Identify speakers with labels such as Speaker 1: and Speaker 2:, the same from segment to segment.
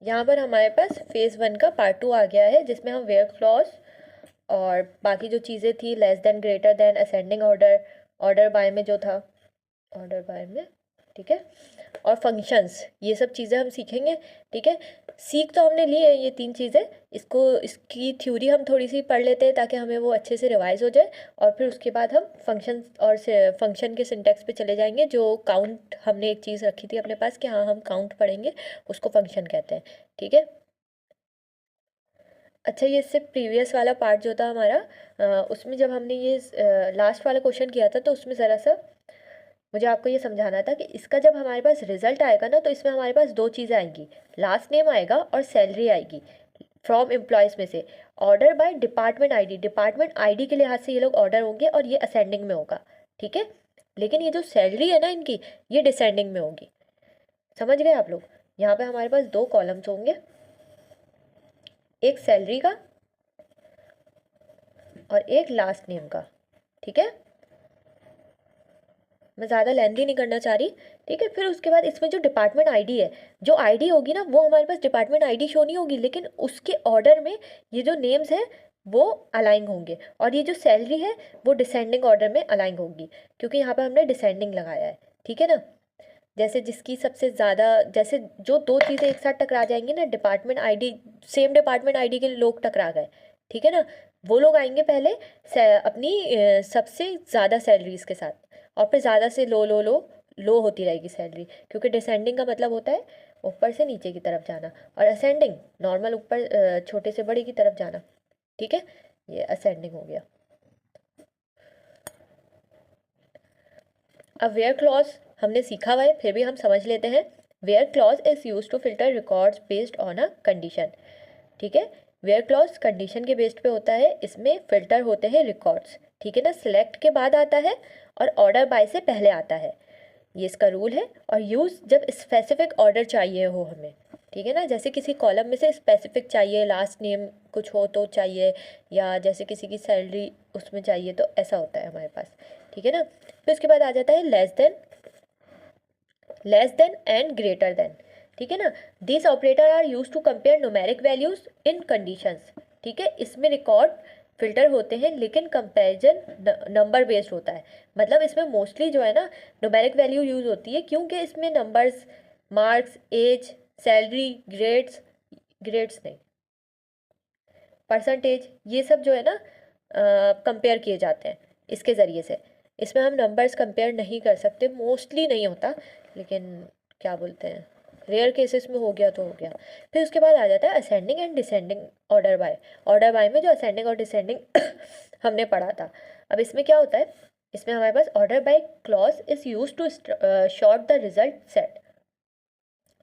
Speaker 1: यहाँ पर हमारे पास फेज़ 1 का पार्ट 2 आ गया है, जिसमें हम वेयर क्लॉज और बाकी जो चीज़ें थी, less than, greater then, ascending order, order by में जो था, ऑर्डर बाय में, ठीक है, और फंक्शंस, ये सब चीज़ें हम सीखेंगे। ठीक है, सीख तो हमने ली है ये 3 चीज़ें, इसकी थ्योरी हम थोड़ी सी पढ़ लेते हैं ताकि हमें वो अच्छे से रिवाइज हो जाए, और फिर उसके बाद हम फंक्शन और फंक्शन के सिंटैक्स पे चले जाएंगे। जो काउंट हमने एक चीज़ रखी थी अपने पास कि हाँ हम काउंट पढ़ेंगे, उसको फंक्शन कहते हैं। ठीक है, अच्छा, ये सिर्फ प्रीवियस वाला पार्ट जो था हमारा, उसमें जब हमने ये लास्ट वाला क्वेश्चन किया था, तो उसमें ज़रा सा मुझे आपको ये समझाना था कि इसका जब हमारे पास रिजल्ट आएगा ना, तो इसमें हमारे पास 2 चीज़ें आएंगी, लास्ट नेम आएगा और सैलरी आएगी फ्रॉम एम्प्लॉयज़ में से। Order by department ID, department ID के लिहाज से ये लोग ऑर्डर होंगे और ये असेंडिंग में होगा। ठीक है, लेकिन ये जो सैलरी है ना इनकी, ये डिसेंडिंग में होगी। समझ गए आप लोग? यहाँ पे हमारे पास 2 कॉलम्स होंगे, एक सैलरी का और एक लास्ट नेम का। ठीक है, मैं ज़्यादा लेंदी नहीं करना चाह रही। ठीक है, फिर उसके बाद इसमें जो डिपार्टमेंट आईडी है, जो आईडी होगी ना, वो हमारे पास डिपार्टमेंट आईडी शो नहीं होगी, लेकिन उसके ऑर्डर में ये जो नेम्स हैं वो अलाइन होंगे, और ये जो सैलरी है वो डिसेंडिंग ऑर्डर में अलाइन होगी, क्योंकि यहाँ पर हमने डिसेंडिंग लगाया है। ठीक है ना, जैसे जिसकी सबसे ज़्यादा, जैसे जो 2 चीज़ें एक साथ टकरा जाएंगी ना, department ID, same department ID के लोग टकरा गए, ठीक है ना, वो लोग आएंगे पहले अपनी सबसे ज़्यादा सैलरीज के साथ, और फिर ज़्यादा से लो होती रहेगी सैलरी, क्योंकि डिसेंडिंग का मतलब होता है ऊपर से नीचे की तरफ जाना, और असेंडिंग नॉर्मल ऊपर छोटे से बड़े की तरफ जाना। ठीक है, ये असेंडिंग हो गया। अब वेयर क्लॉज हमने सीखा हुआ है, फिर भी हम समझ लेते हैं। Where clause is use to filter records based on a condition. ठीक है, वेयर क्लॉज कंडीशन के बेस्ड पे होता है, इसमें फिल्टर होते हैं रिकॉर्ड्स। ठीक है ना, सिलेक्ट के बाद आता है और ऑर्डर बाय से पहले आता है, ये इसका रूल है। और यूज़ जब स्पेसिफिक ऑर्डर चाहिए हो हमें, ठीक है ना, जैसे किसी कॉलम में से स्पेसिफिक चाहिए, लास्ट नेम कुछ हो तो चाहिए, या जैसे किसी की सैलरी उसमें चाहिए, तो ऐसा होता है हमारे पास। ठीक है ना, फिर उसके बाद आ जाता है less than and greater than. ठीक है ना, this operator are use to compare numeric values in conditions. ठीक है, इसमें रिकॉर्ड फिल्टर होते हैं, लेकिन कंपैरिजन नंबर बेस्ड होता है। मतलब इसमें मोस्टली जो है ना न्यूमेरिक वैल्यू यूज होती है, क्योंकि इसमें numbers, marks, age, salary, grades नहीं, परसेंटेज, ये सब जो है ना कंपेयर किए जाते हैं इसके ज़रिए से। इसमें हम नंबर्स कंपेयर नहीं कर सकते, मोस्टली नहीं होता, लेकिन क्या बोलते हैं, रेयर केसेस में हो गया तो हो गया। फिर उसके बाद आ जाता है ascending and descending order by. Order by में जो असेंडिंग और डिसेंडिंग हमने पढ़ा था। अब इसमें क्या होता है, इसमें हमारे पास order by clause is use to sort the result set.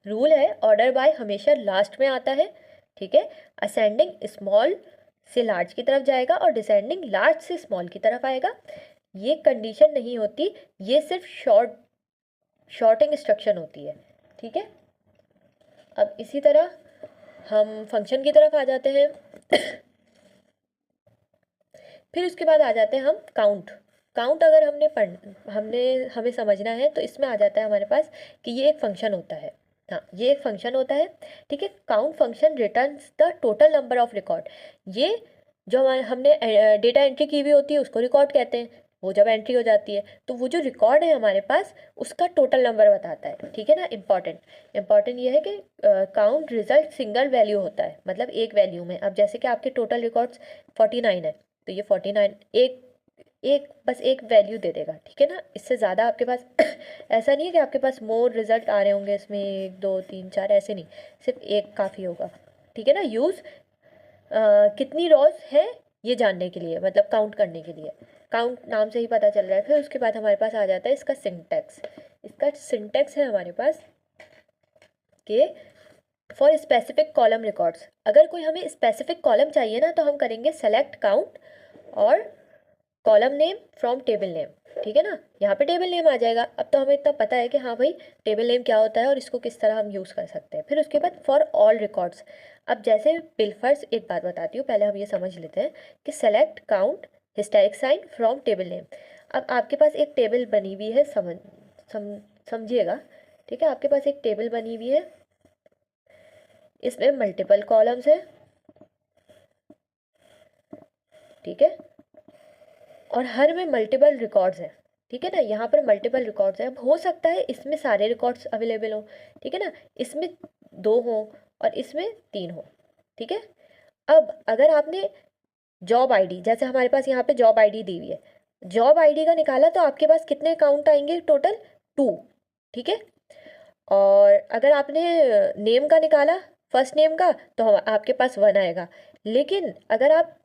Speaker 1: Rule है, ऑर्डर बाय हमेशा लास्ट में आता है। ठीक है, असेंडिंग स्मॉल से लार्ज की तरफ जाएगा और डिसेंडिंग लार्ज से स्मॉल की तरफ आएगा। ये कंडीशन नहीं होती, ये सिर्फ शॉर्टिंग इंस्ट्रक्शन होती है। ठीक है, अब इसी तरह हम फंक्शन की तरफ आ जाते हैं। फिर उसके बाद आ जाते हैं हम काउंट। काउंट अगर हमें समझना है, तो इसमें आ जाता है हमारे पास कि ये एक फंक्शन होता है। हाँ, ये एक फंक्शन होता है। ठीक है, count function returns the total number of record. ये जो हमने डेटा एंट्री की हुई होती है उसको रिकॉर्ड कहते हैं। वो जब एंट्री हो जाती है, तो वो जो रिकॉर्ड है हमारे पास, उसका टोटल नंबर बताता है। ठीक है ना, इंपॉर्टेंट ये है कि काउंट रिजल्ट सिंगल वैल्यू होता है, मतलब एक वैल्यू में। अब जैसे कि आपके टोटल रिकॉर्ड्स 49 है, तो ये 49 एक एक बस एक वैल्यू दे देगा। ठीक है ना, इससे ज़्यादा आपके पास ऐसा नहीं है कि आपके पास मोर रिजल्ट आ रहे होंगे इसमें, 1 2 3 4, ऐसे नहीं, सिर्फ एक काफ़ी होगा। ठीक है ना, यूज़ कितनी रॉज है ये जानने के लिए, मतलब काउंट करने के लिए, काउंट नाम से ही पता चल रहा है। फिर उसके बाद हमारे पास आ जाता है इसका सिंटैक्स। इसका सिंटैक्स है हमारे पास कि फॉर स्पेसिफिक कॉलम रिकॉर्ड्स, अगर कोई हमें स्पेसिफिक कॉलम चाहिए ना, तो हम करेंगे सेलेक्ट काउंट और column name from table name. ठीक है ना, यहाँ पे टेबल नेम आ जाएगा। अब तो हमें इतना पता है कि हाँ भाई टेबल नेम क्या होता है और इसको किस तरह हम यूज़ कर सकते हैं। फिर उसके बाद फॉर ऑल रिकॉर्ड्स, अब जैसे बिलफर्स, एक बात बताती हूँ, पहले हम ये समझ लेते हैं कि select count asterisk sign from table name. अब आपके पास एक टेबल बनी हुई है, समझिएगा। ठीक है, आपके पास एक टेबल बनी हुई है, इसमें मल्टीपल कॉलम्स हैं, ठीक है, और हर में मल्टीपल रिकॉर्ड्स हैं, ठीक है ना। यहाँ पर मल्टीपल रिकॉर्ड्स हैं। अब हो सकता है इसमें सारे रिकॉर्ड्स अवेलेबल हों, ठीक है ना, इसमें 2 हों और इसमें 3 हों, ठीक है। अब अगर आपने जॉब आईडी, जैसे हमारे पास यहाँ पे जॉब आईडी दी हुई है, जॉब आईडी का निकाला तो आपके पास कितने काउंट आएंगे टोटल? 2, ठीक है। और अगर आपने नेम का निकाला, फर्स्ट नेम का, तो आपके पास 1 आएगा। लेकिन अगर आप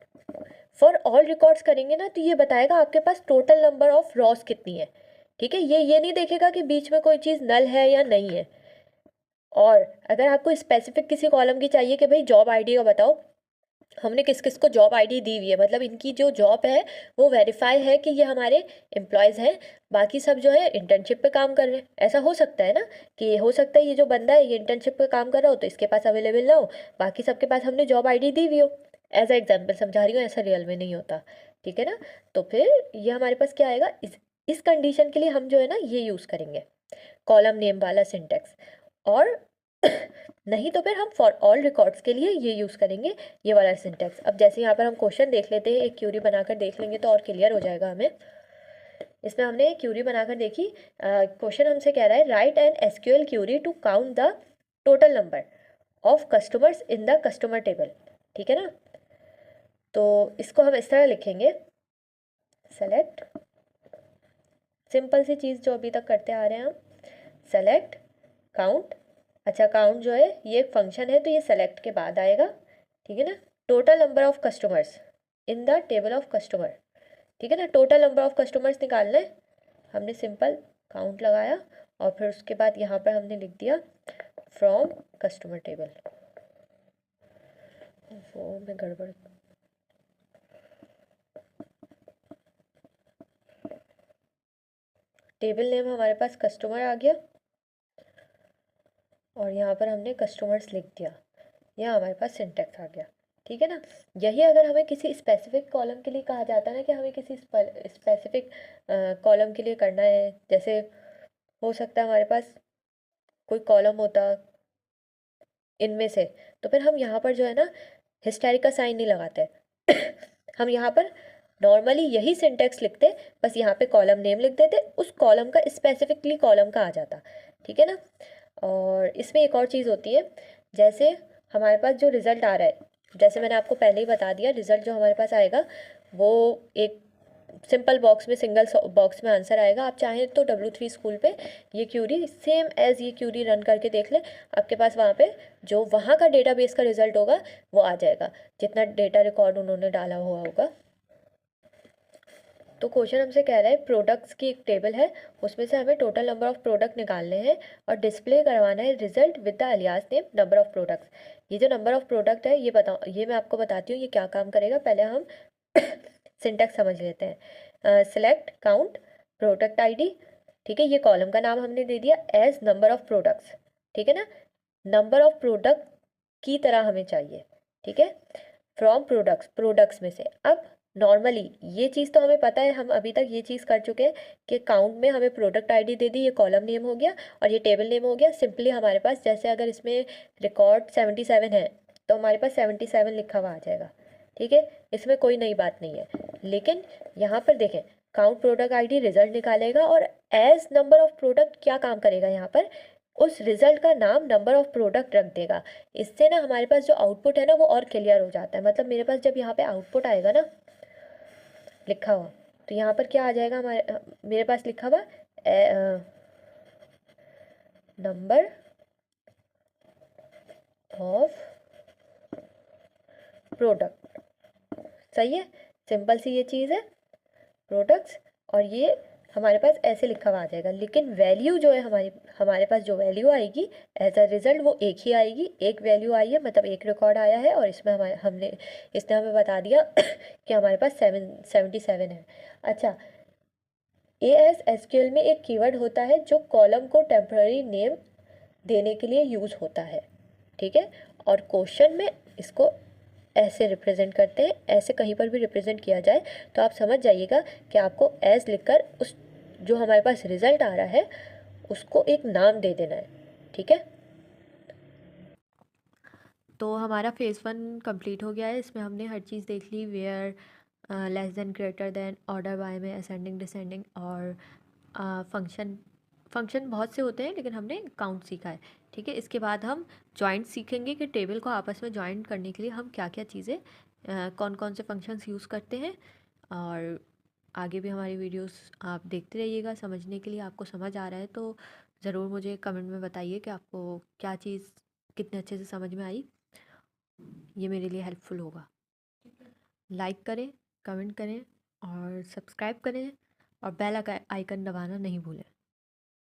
Speaker 1: फॉर ऑल रिकॉर्ड्स करेंगे ना, तो ये बताएगा आपके पास टोटल नंबर ऑफ रॉस कितनी है, ठीक है। ये नहीं देखेगा कि बीच में कोई चीज़ नल है या नहीं है। और अगर आपको स्पेसिफिक किसी कॉलम की चाहिए कि भाई जॉब आईडी का बताओ, हमने किस किस को जॉब आईडी दी हुई है, मतलब इनकी जो जॉब है वो वेरीफाई है कि ये हमारे एम्प्लॉयज़ हैं, बाकी सब जो है इंटर्नशिप पे काम कर रहे हैं। ऐसा हो सकता है ना, कि हो सकता है ये जो बंदा है ये इंटर्नशिप पे काम कर रहा हो तो इसके पास अवेलेबल ना हो, बाकी सबके पास हमने जॉब आईडी दी हुई हो। एज अ एग्जाम्पल समझा रही हूँ, ऐसा रियल में नहीं होता, ठीक है ना। तो फिर ये हमारे पास क्या आएगा, इस कंडीशन के लिए हम जो है ना ये यूज़ करेंगे कॉलम नेम वाला सिंटेक्स। और नहीं तो फिर हम फॉर ऑल रिकॉर्ड्स के लिए ये यूज़ करेंगे ये वाला सिंटेक्स। अब जैसे यहाँ पर हम क्वेश्चन देख लेते हैं, एक क्यूरी बनाकर देख लेंगे तो और क्लियर हो जाएगा हमें। इसमें हमने एक क्यूरी बनाकर देखी। क्वेश्चन हमसे कह रहा है write an SQL query to count the total number of customers in the customer table, ठीक है ना। तो इसको हम इस तरह लिखेंगे, सेलेक्ट, सिंपल सी चीज़ जो अभी तक करते आ रहे हैं हम, सेलेक्ट काउंट। अच्छा, काउंट जो है ये एक फंक्शन है तो ये सेलेक्ट के बाद आएगा, ठीक है ना। Total number of customers in the table of customer, ठीक है ना। टोटल नंबर ऑफ कस्टमर्स निकालना है, हमने सिंपल काउंट लगाया और फिर उसके बाद यहाँ पर हमने लिख दिया फ्रॉम कस्टमर टेबल। वो मैं गड़बड़, टेबल नेम हमारे पास कस्टमर आ गया और यहाँ पर हमने कस्टमर्स लिख दिया, यह हमारे पास सिंटेक्स आ गया, ठीक है ना। यही अगर हमें किसी स्पेसिफिक कॉलम के लिए कहा जाता है ना, कि हमें किसी स्पेसिफिक कॉलम के लिए करना है, जैसे हो सकता है हमारे पास कोई कॉलम होता इनमें से, तो फिर हम यहाँ पर जो है ना हिस्टैरिक का साइन नहीं लगाते हम यहाँ पर नॉर्मली यही सिंटेक्स लिखते, बस यहाँ पे कॉलम नेम लिख देते, उस कॉलम का स्पेसिफिकली कॉलम का आ जाता, ठीक है ना। और इसमें एक और चीज़ होती है, जैसे हमारे पास जो रिज़ल्ट आ रहा है, जैसे मैंने आपको पहले ही बता दिया, रिज़ल्ट जो हमारे पास आएगा वो एक सिंपल बॉक्स में, सिंगल बॉक्स में आंसर आएगा। आप चाहें तो W3 स्कूल पे ये क्यूरी सेम एज ये क्यूरी रन करके देख लें, आपके पास वहाँ पे जो वहाँ का डेटाबेस का रिजल्ट होगा वो आ जाएगा, जितना डेटा रिकॉर्ड उन्होंने डाला हुआ होगा। तो क्वेश्चन हमसे कह रहा है प्रोडक्ट्स की एक टेबल है, उसमें से हमें टोटल नंबर ऑफ प्रोडक्ट निकालने हैं और डिस्प्ले करवाना है result with the alias name number of products. ये जो नंबर ऑफ प्रोडक्ट है ये मैं आपको बताती हूँ ये क्या काम करेगा। पहले हम सिंटेक्स समझ लेते हैं। सेलेक्ट काउंट प्रोडक्ट आईडी, ठीक है, ये कॉलम का नाम हमने दे दिया एज नंबर ऑफ प्रोडक्ट्स, ठीक है ना। नंबर ऑफ प्रोडक्ट की तरह हमें चाहिए, ठीक है, फ्रॉम प्रोडक्ट्स में से। अब नॉर्मली ये चीज़ तो हमें पता है, हम अभी तक ये चीज़ कर चुके हैं कि काउंट में हमें प्रोडक्ट आईडी दे दी, ये कॉलम नेम हो गया और ये टेबल नेम हो गया। सिंपली हमारे पास जैसे अगर इसमें रिकॉर्ड 77 है तो हमारे पास 77 लिखा हुआ आ जाएगा, ठीक है, इसमें कोई नई बात नहीं है। लेकिन यहाँ पर देखें, काउंट प्रोडक्ट आईडी रिजल्ट निकालेगा और एज नंबर ऑफ प्रोडक्ट क्या काम करेगा, यहाँ पर उस रिजल्ट का नाम नंबर ऑफ प्रोडक्ट रख देगा। इससे ना हमारे पास जो आउटपुट है ना वो और क्लियर हो जाता है। मतलब मेरे पास जब यहाँ पे आउटपुट आएगा ना लिखा हुआ, तो यहाँ पर क्या आ जाएगा, मेरे पास लिखा हुआ नंबर ऑफ प्रोडक्ट। सही है, सिंपल सी ये चीज़ है प्रोडक्ट्स, और ये हमारे पास ऐसे लिखा हुआ आ जाएगा। लेकिन वैल्यू जो है हमारे पास जो वैल्यू आएगी एज अ रिजल्ट वो एक ही आएगी, एक वैल्यू आई है, मतलब एक रिकॉर्ड आया है और इसमें इसने हमें बता दिया कि हमारे पास 77 है। अच्छा, ASSQL में एक कीवर्ड होता है जो कॉलम को टेम्पररी नेम देने के लिए यूज़ होता है, ठीक है, और क्वेश्चन में इसको ऐसे रिप्रेजेंट करते हैं। ऐसे कहीं पर भी रिप्रेजेंट किया जाए तो आप समझ जाइएगा कि आपको एज लिखकर उस जो हमारे पास रिजल्ट आ रहा है उसको एक नाम दे देना है, ठीक है। तो हमारा फेज़ 1 कंप्लीट हो गया है। इसमें हमने हर चीज़ देख ली, where, less than, greater than, order by में, असेंडिंग डिसेंडिंग, और फंक्शन। फंक्शन बहुत से होते हैं लेकिन हमने काउंट सीखा है। ठीक है, इसके बाद हम जॉइंट सीखेंगे कि टेबल को आपस में जॉइंट करने के लिए हम क्या क्या चीज़ें, कौन कौन से फंक्शंस यूज़ करते हैं। और आगे भी हमारी वीडियोस आप देखते रहिएगा। समझने के लिए, आपको समझ आ रहा है तो ज़रूर मुझे कमेंट में बताइए कि आपको क्या चीज़ कितने अच्छे से समझ में आई। ये मेरे लिए हेल्पफुल होगा। लाइक करें, कमेंट करें और सब्सक्राइब करें, और बेल आइकन दबाना नहीं भूलें।